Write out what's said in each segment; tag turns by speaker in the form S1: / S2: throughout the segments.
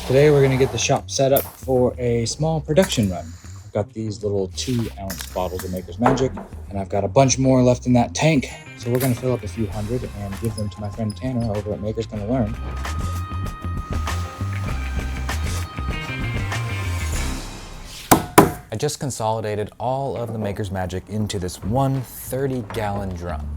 S1: Today we're going to get the shop set up for a small production run. I've got these little 2-ounce bottles of Maker's Magic, and I've got a bunch more left in that tank. So we're going to fill up a few hundred and give them to my friend Tanner over at Maker's Gonna Learn. I just consolidated all of the Maker's Magic into this one 30-gallon drum.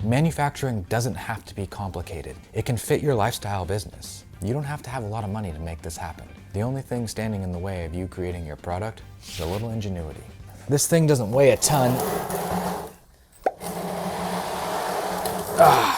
S1: Manufacturing doesn't have to be complicated. It can fit your lifestyle business. You don't have to have a lot of money to make this happen. The only thing standing in the way of you creating your product is a little ingenuity. This thing doesn't weigh a ton.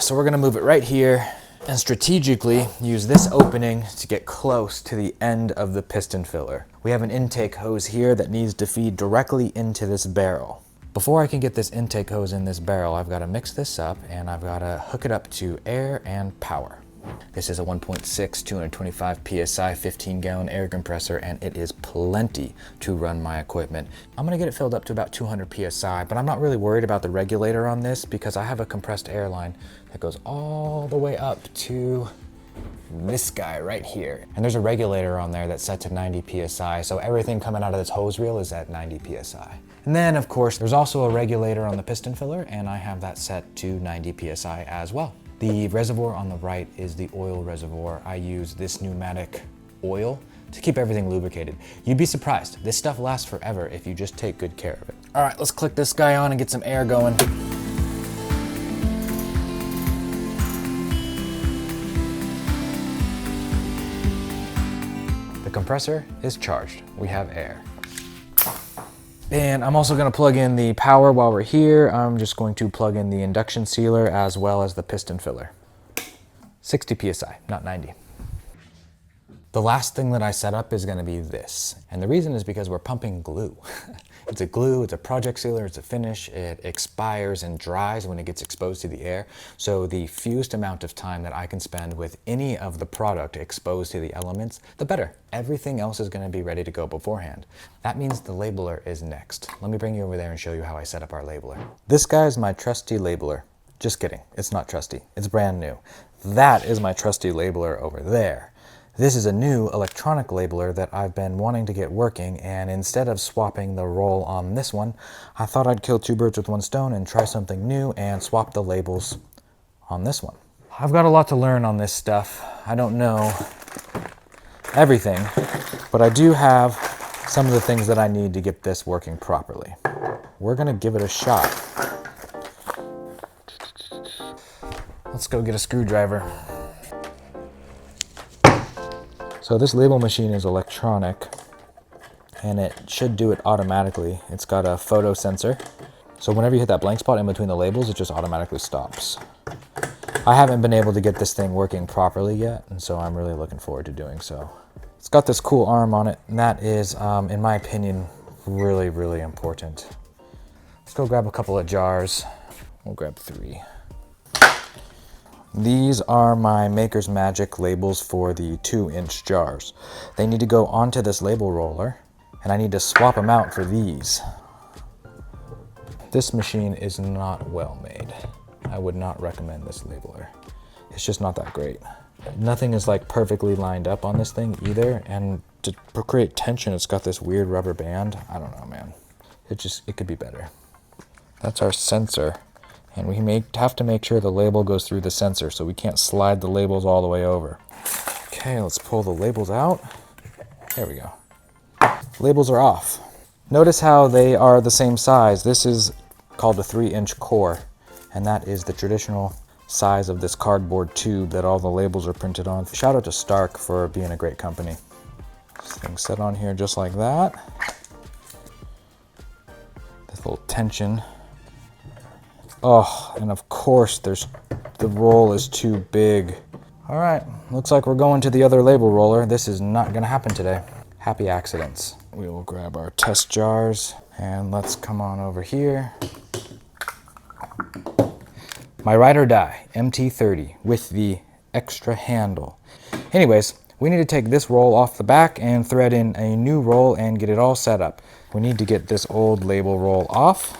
S1: So we're gonna move it right here and strategically use this opening to get close to the end of the piston filler. We have an intake hose here that needs to feed directly into this barrel. Before I can get this intake hose in this barrel, I've got to mix this up and I've got to hook it up to air and power. This is a 1.6, 225 PSI, 15-gallon air compressor, and it is plenty to run my equipment. I'm gonna get it filled up to about 200 PSI, but I'm not really worried about the regulator on this because I have a compressed air line that goes all the way up to this guy right here. And there's a regulator on there that's set to 90 PSI, so everything coming out of this hose reel is at 90 PSI. And then, of course, there's also a regulator on the piston filler, and I have that set to 90 PSI as well. The reservoir on the right is the oil reservoir. I use this pneumatic oil to keep everything lubricated. You'd be surprised. This stuff lasts forever if you just take good care of it. All right, let's click this guy on and get some air going. The compressor is charged. We have air. And I'm also gonna plug in the power while we're here. I'm just going to plug in the induction sealer as well as the piston filler. 60 PSI, not 90. The last thing that I set up is gonna be this. And the reason is because we're pumping glue. It's a glue, it's a project sealer, it's a finish. It expires and dries when it gets exposed to the air. So the fewest amount of time that I can spend with any of the product exposed to the elements, the better. Everything else is gonna be ready to go beforehand. That means the labeler is next. Let me bring you over there and show you how I set up our labeler. This guy is my trusty labeler. Just kidding, it's not trusty, it's brand new. That is my trusty labeler over there. This is a new electronic labeler that I've been wanting to get working, and instead of swapping the roll on this one, I thought I'd kill two birds with one stone and try something new and swap the labels on this one. I've got a lot to learn on this stuff. I don't know everything, but I do have some of the things that I need to get this working properly. We're gonna give it a shot. Let's go get a screwdriver. So this label machine is electronic and it should do it automatically. It's got a photo sensor. So whenever you hit that blank spot in between the labels, it just automatically stops. I haven't been able to get this thing working properly yet, and so I'm really looking forward to doing so. It's got this cool arm on it, and that is, in my opinion, really, really important. Let's go grab a couple of jars. We'll grab 3. These are my Maker's Magic labels for the 2-inch jars. They need to go onto this label roller, and I need to swap them out for these. This machine is not well made. I would not recommend this labeler. It's just not that great. Nothing is like perfectly lined up on this thing either, and to create tension, it's got this weird rubber band. I don't know, man. It could be better. That's our sensor. And we have to make sure the label goes through the sensor, so we can't slide the labels all the way over. Okay, let's pull the labels out. There we go. Labels are off. Notice how they are the same size. This is called a 3-inch core, and that is the traditional size of this cardboard tube that all the labels are printed on. Shout out to Stark for being a great company. This thing's set on here just like that. This little tension. Oh, and of course the roll is too big. All right, looks like we're going to the other label roller. This is not gonna happen today. Happy accidents. We will grab our test jars and let's come on over here. My Ride or Die MT30 with the extra handle. Anyways, we need to take this roll off the back and thread in a new roll and get it all set up. We need to get this old label roll off.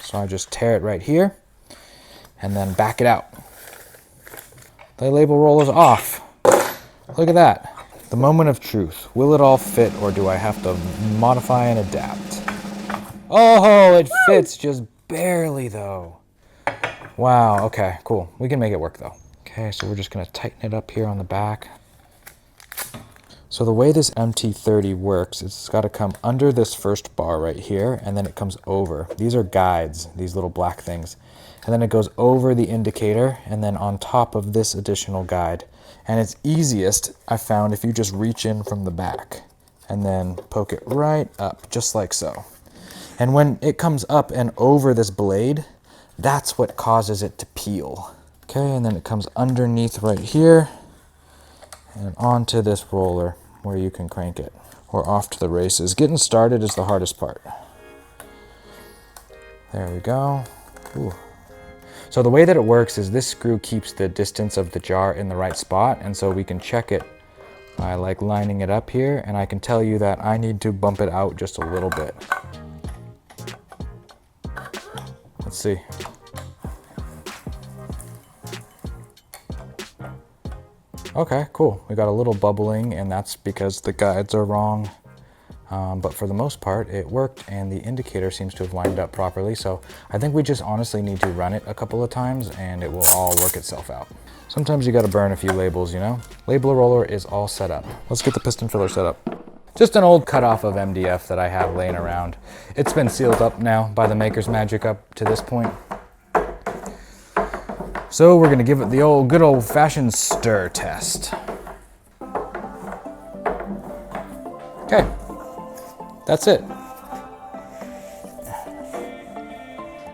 S1: So I just tear it right here and then back it out. The label roller's off. Look at that. The moment of truth. Will it all fit, or do I have to modify and adapt? Oh, it fits just barely though. Wow, okay, cool. We can make it work though. Okay, so we're just gonna tighten it up here on the back. So the way this MT30 works, it's got to come under this first bar right here, and then it comes over. These are guides, these little black things. And then it goes over the indicator, and then on top of this additional guide. And it's easiest, I found, if you just reach in from the back, and then poke it right up, just like so. And when it comes up and over this blade, that's what causes it to peel. Okay, and then it comes underneath right here, and onto this roller where you can crank it. We're off to the races. Getting started is the hardest part. There we go. Ooh. So the way that it works is this screw keeps the distance of the jar in the right spot, and so we can check it by like lining it up here, and I can tell you that I need to bump it out just a little bit. Let's see. Okay, cool. We got a little bubbling, and that's because the guides are wrong. But for the most part, it worked, and the indicator seems to have lined up properly. So I think we just honestly need to run it a couple of times, and it will all work itself out. Sometimes you got to burn a few labels, you know? Label roller is all set up. Let's get the piston filler set up. Just an old cutoff of MDF that I have laying around. It's been sealed up now by the Maker's Magic up to this point. So we're gonna give it the good old-fashioned stir test. Okay, that's it.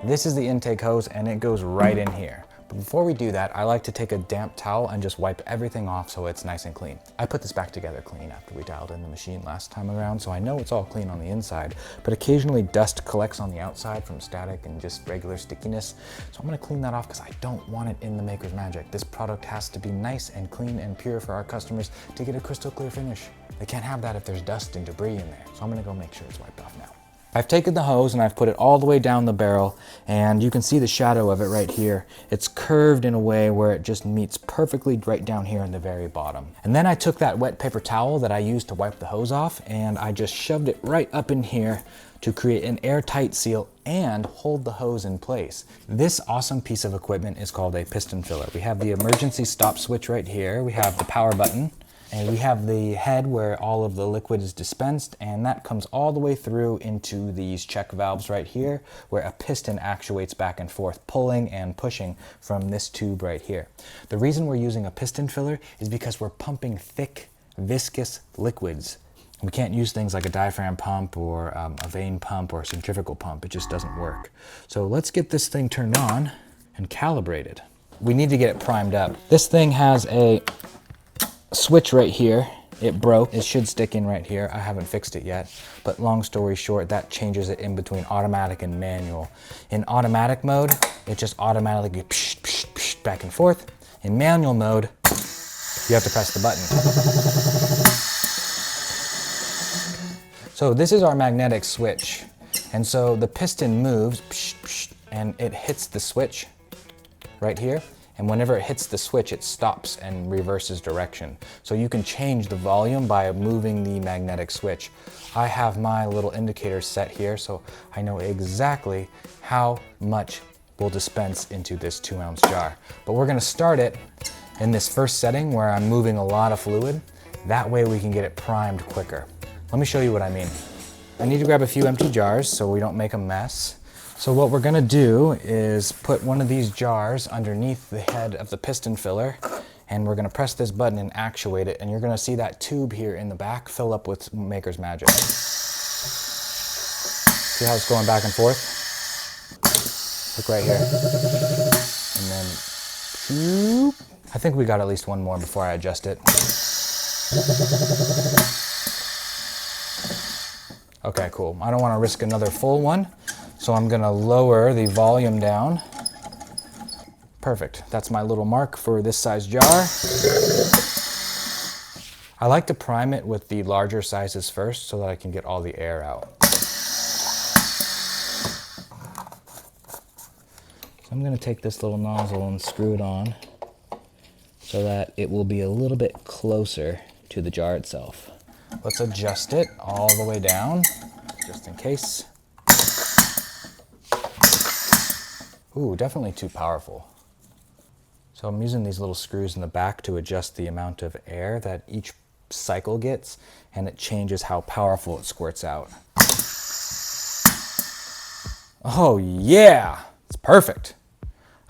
S1: This is the intake hose, and it goes right in here. But before we do that, I like to take a damp towel and just wipe everything off so it's nice and clean. I put this back together clean after we dialed in the machine last time around, so I know it's all clean on the inside, but occasionally dust collects on the outside from static and just regular stickiness. So I'm gonna clean that off because I don't want it in the Maker's Magic. This product has to be nice and clean and pure for our customers to get a crystal clear finish. They can't have that if there's dust and debris in there. So I'm gonna go make sure it's wiped off now. I've taken the hose and I've put it all the way down the barrel, and you can see the shadow of it right here. It's curved in a way where it just meets perfectly right down here in the very bottom. And then I took that wet paper towel that I used to wipe the hose off, and I just shoved it right up in here to create an airtight seal and hold the hose in place. This awesome piece of equipment is called a piston filler. We have the emergency stop switch right here. We have the power button. And we have the head where all of the liquid is dispensed, and that comes all the way through into these check valves right here, where a piston actuates back and forth, pulling and pushing from this tube right here. The reason we're using a piston filler is because we're pumping thick, viscous liquids. We can't use things like a diaphragm pump or a vane pump or a centrifugal pump. It just doesn't work. So let's get this thing turned on and calibrated. We need to get it primed up. This thing has a switch right here. It broke. It should stick in right here. I haven't fixed it yet, but long story short, that changes it in between automatic and manual. In automatic mode, it just automatically psh, psh, psh, back and forth. In manual mode, you have to press the button. So this is our magnetic switch, and so the piston moves psh, psh, and it hits the switch right here. And whenever it hits the switch, it stops and reverses direction. So you can change the volume by moving the magnetic switch. I have my little indicator set here, so I know exactly how much we'll dispense into this 2-ounce jar. But we're gonna start it in this first setting where I'm moving a lot of fluid. That way we can get it primed quicker. Let me show you what I mean. I need to grab a few empty jars so we don't make a mess. So what we're gonna do is put one of these jars underneath the head of the piston filler, and we're gonna press this button and actuate it, and you're gonna see that tube here in the back fill up with Maker's Magic. See how it's going back and forth? Look right here. And then, whoop. I think we got at least one more before I adjust it. Okay, cool. I don't wanna risk another full one. So I'm gonna lower the volume down. Perfect, that's my little mark for this size jar. I like to prime it with the larger sizes first so that I can get all the air out. So I'm gonna take this little nozzle and screw it on. so that it will be a little bit closer to the jar itself. Let's adjust it all the way down, just in case. Ooh, definitely too powerful. So I'm using these little screws in the back to adjust the amount of air that each cycle gets, and it changes how powerful it squirts out. Oh yeah, it's perfect.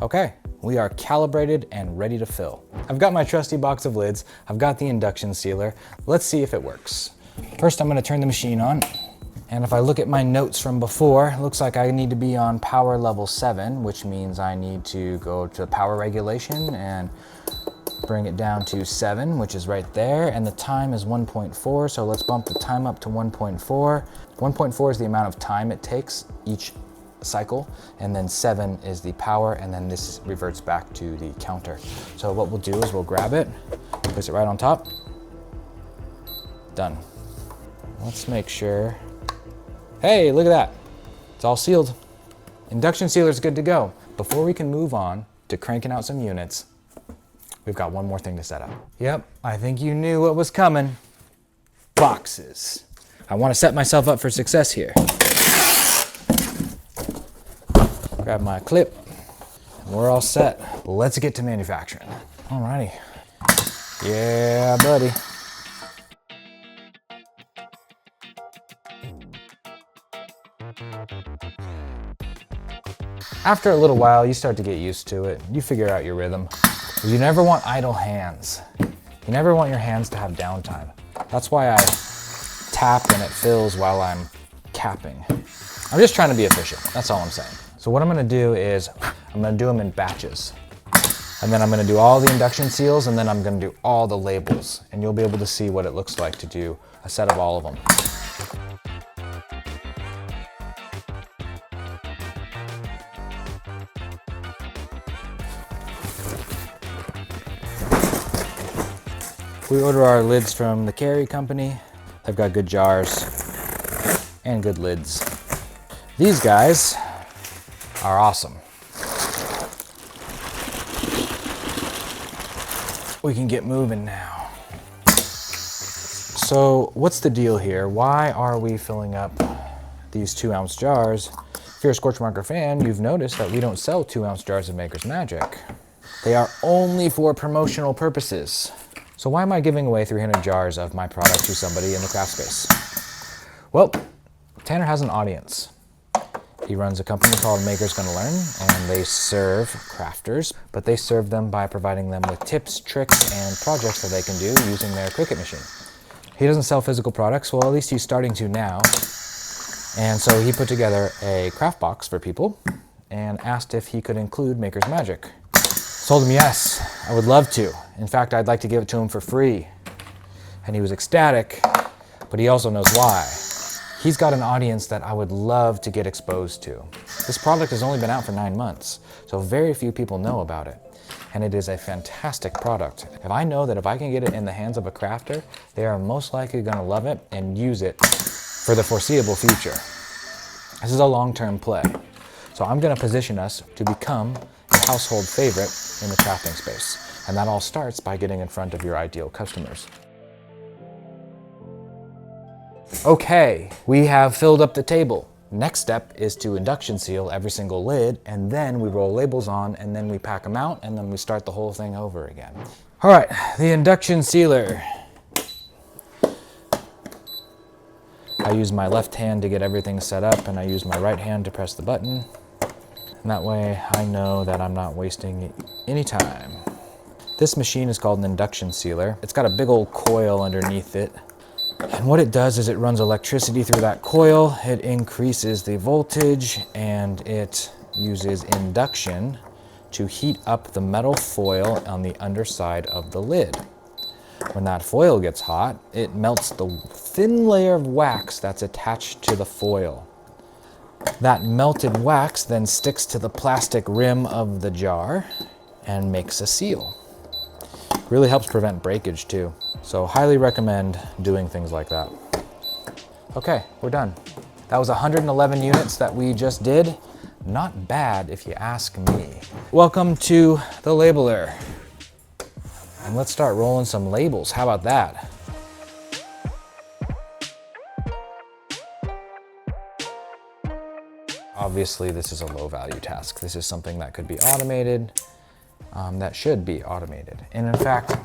S1: Okay, we are calibrated and ready to fill. I've got my trusty box of lids, I've got the induction sealer. Let's see if it works. First, I'm gonna turn the machine on. And if I look at my notes from before, it looks like I need to be on power level 7, which means I need to go to power regulation and bring it down to 7, which is right there. And the time is 1.4, so let's bump the time up to 1.4. 1.4 is the amount of time it takes each cycle, and then 7 is the power, and then this reverts back to the counter. So what we'll do is we'll grab it, place it right on top. Done. Let's make sure. Hey, look at that. It's all sealed. Induction sealer's good to go. Before we can move on to cranking out some units, we've got one more thing to set up. Yep, I think you knew what was coming. Boxes. I want to set myself up for success here. Grab my clip. We're all set. Let's get to manufacturing. Alrighty. Yeah, buddy. After a little while, you start to get used to it. You figure out your rhythm. You never want idle hands. You never want your hands to have downtime. That's why I tap and it fills while I'm capping. I'm just trying to be efficient. That's all I'm saying. So what I'm gonna do is, I'm gonna do them in batches. And then I'm gonna do all the induction seals, and then I'm gonna do all the labels. And you'll be able to see what it looks like to do a set of all of them. We order our lids from the Carey company. They've got good jars and good lids. These guys are awesome. We can get moving now. So what's the deal here? Why are we filling up these 2-ounce jars? If you're a Scorchmarker fan, you've noticed that we don't sell 2-ounce jars of Maker's Magic. They are only for promotional purposes. So why am I giving away 300 jars of my product to somebody in the craft space? Well, Tanner has an audience. He runs a company called Maker's Gonna Learn, and they serve crafters, but they serve them by providing them with tips, tricks, and projects that they can do using their Cricut machine. He doesn't sell physical products, well, at least he's starting to now. And so he put together a craft box for people and asked if he could include Maker's Magic. Told him yes, I would love to. In fact, I'd like to give it to him for free. And he was ecstatic, but he also knows why. He's got an audience that I would love to get exposed to. This product has only been out for 9 months, so very few people know about it. And it is a fantastic product. If I know that if I can get it in the hands of a crafter, they are most likely gonna love it and use it for the foreseeable future. This is a long-term play. So I'm gonna position us to become a household favorite in the crafting space. And that all starts by getting in front of your ideal customers. Okay, we have filled up the table. Next step is to induction seal every single lid, and then we roll labels on, and then we pack them out, and then we start the whole thing over again. All right, the induction sealer. I use my left hand to get everything set up, and I use my right hand to press the button. And that way I know that I'm not wasting any time. This machine is called an induction sealer. It's got a big old coil underneath it. And what it does is it runs electricity through that coil, it increases the voltage, and it uses induction to heat up the metal foil on the underside of the lid. When that foil gets hot, it melts the thin layer of wax that's attached to the foil. That melted wax then sticks to the plastic rim of the jar and makes a seal. Really helps prevent breakage too. So highly recommend doing things like that. Okay, we're done. That was 111 units that we just did. Not bad if you ask me. Welcome to the labeler. And let's start rolling some labels. How about that? Obviously, this is a low value task. This is something that could be automated, that should be automated. And in fact,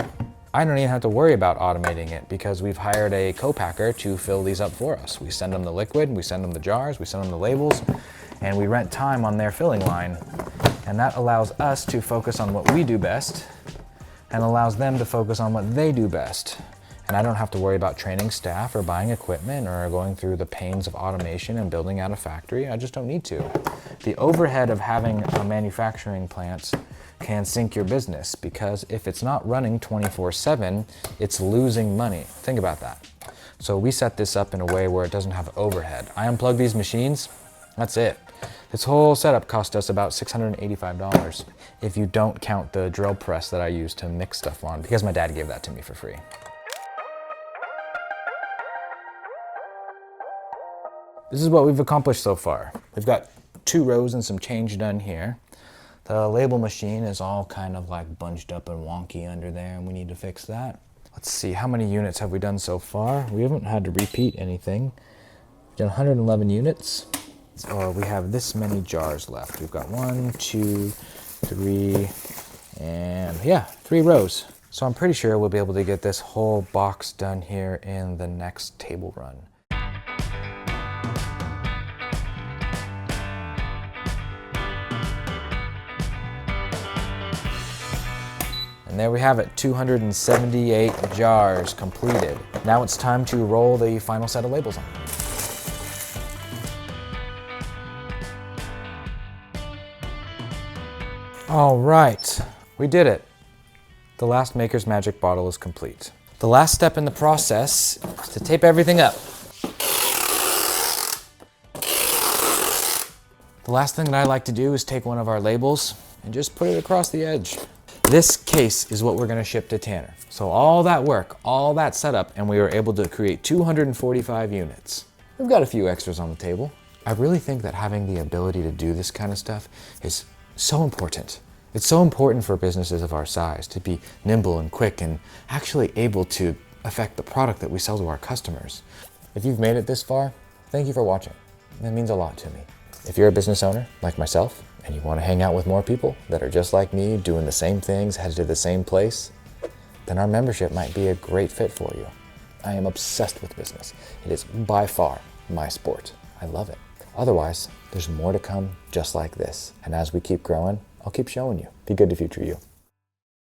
S1: I don't even have to worry about automating it because we've hired a co-packer to fill these up for us. We send them the liquid, we send them the jars, we send them the labels, and we rent time on their filling line. And that allows us to focus on what we do best and allows them to focus on what they do best. And I don't have to worry about training staff or buying equipment or going through the pains of automation and building out a factory. I just don't need to. The overhead of having a manufacturing plant can sink your business because if it's not running 24/7, it's losing money. Think about that. So we set this up in a way where it doesn't have overhead. I unplug these machines, that's it. This whole setup cost us about $685 if you don't count the drill press that I use to mix stuff on because my dad gave that to me for free. This is what we've accomplished so far. We've got 2 rows and some change done here. The label machine is all kind of like bunched up and wonky under there and we need to fix that. Let's see, how many units have we done so far? We haven't had to repeat anything. We've done 111 units. So we have this many jars left. We've got 1, 2, 3, and yeah, 3 rows. So I'm pretty sure we'll be able to get this whole box done here in the next table run. And there we have it, 278 jars completed. Now it's time to roll the final set of labels on. All right, we did it. The last Maker's Magic bottle is complete. The last step in the process is to tape everything up. The last thing that I like to do is take one of our labels and just put it across the edge. This case is what we're gonna ship to Tanner. So all that work, all that setup, and we were able to create 245 units. We've got a few extras on the table. I really think that having the ability to do this kind of stuff is so important. It's so important for businesses of our size to be nimble and quick and actually able to affect the product that we sell to our customers. If you've made it this far, thank you for watching. That means a lot to me. If you're a business owner like myself and you want to hang out with more people that are just like me, doing the same things, headed to the same place, then our membership might be a great fit for you. I am obsessed with business. It is by far my sport. I love it. Otherwise, there's more to come just like this. And as we keep growing, I'll keep showing you. Be good to future you.